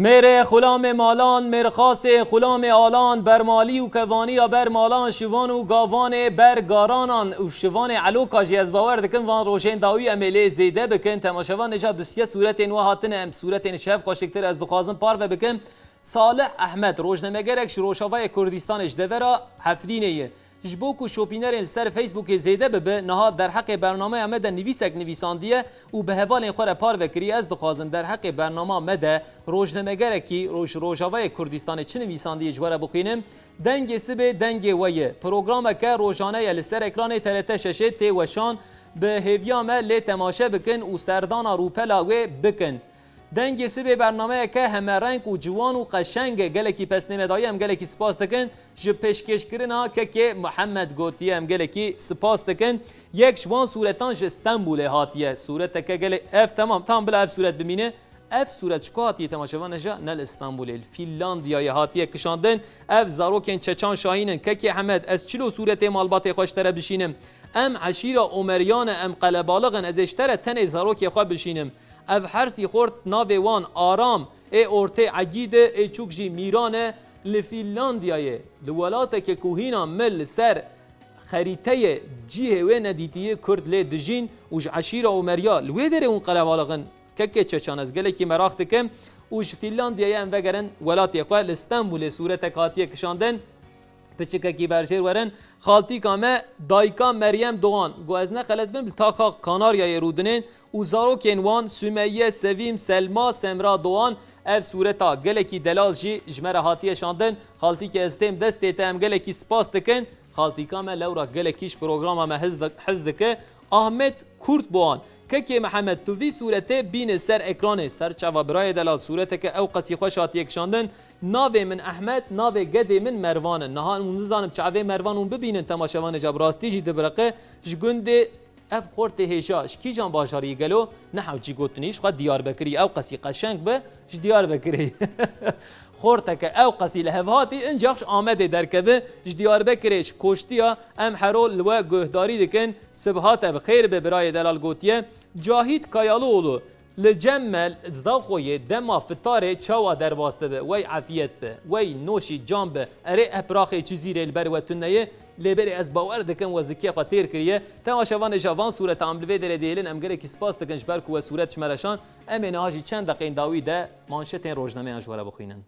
میره خلام مالان مرخاس خلام آلان برمالی و کوانی یا برمالان شوان و گاوان برگارانان و شوان علو کاجی از باور دکن وان روشن داوی عمله زیده بکن تماشاوان نجات دوسیه صورت نو هاتن ام صورت شف خوشکتر از دخوازن پار و بکن صالح احمد روزنامه‌گرک روشاوای کردستانش دورا هفرینه جبوک و شوپینر سر فیسبوک زیده به نهاد در حق برنامه مده نویسک نویساندیه و به حوال خور پار وکری از دخوازم در حق برنامه مده روزنامه‌گرکی روشاوای کردستان چه نویساندیه جواره بخینم دنگ سبه دنگ ویه پروگرام که روزانه لسر اکران تلت ششه تی وشان به هویام لی تماشه بکن و سردان روپلا و بکن دنگ سبه برنامه که همه رنگ و جوان و قشنگ گلکی پس نمدایی هم گلکی سپاس دکن جب پیشکش کرنا که محمد گوتیه هم گلکی سپاس دکن یک شوان صورتان ج استنبول هاتیه صورت که گل اف تمام بلا اف صورت بمینه اف صورت چکو هاتیه تماشاوان نجا نل استنبول فینلاندیای هاتیه کشاندن اف زاروکن چچان شاهینن که حمد از چلو صورت مالبات خوشتره بشینم ام عشیره عمریان ام قلبالغن از اشتره تن زاروک خواه بشینم اف هرسی خورد ناویوان آرام ای ارته عگید ای چوکجی میرانه لفینلاندیای دولات که کوهینا مل سر خریطه جیه و ندیتیه کرد لی دجین وش عشیره و مریا لوی داره اون قلبالغن که چچان از گله که مراخت کم وش فینلاندیای ام وگرن ولاتی خواه لستنبول صورت کاتیه کشاندن پچکه کی برشیر ورن خالتی کامه دایکا مریم دوان گو از نقلت بیم تاکا کاناریای رودنین و زارو کنوان سمیه سویم سلما سمرا دوان اف صورتا گلکی دلال جی جمره هاتیه شاندن خالتی که از تیم دست تیم گلکی سپاس دکن خالتی کامه لورا گلکیش پروگرام ما حز دکه احمد کورت بوان که محمد توی صورته بین سر اکران سر چوا برای دلال صورته که او قصی خوش هاتیه کشاندن ناوی من احمد ناوی گدی من مروان نهان اون زانم چاوی مروان اون ببینن تماشاوان جب راستی جی دبرقه جگند اف خورت هشاش کی جان باشاری گلو نه حوجی گوتنیش خو دیار بکری او قصی قشنگ به دیار بکری خورتک او قصی لهواتی انجاش آمده درکبه دیار بکریش کوشتیا ام حرول و گهداری دکن سبحات بخیر به برای دلال گوتیه جاهید کایالولو لجمل زاخوی دما فتاره چاوا در واسطه به وی عافیت به وی نوشی جان به اره اپراخی چیزی ریل بر و تنیه لبری از باور دکن و زکی خاطر کریه تماشاوان جوان صورت عملوی در دیلن امگره کی سپاس دکنش برکو و صورت شمرشان امینه هاجی چند دقیقه داوی ده مانشتین روزنامه اجواره بخوینن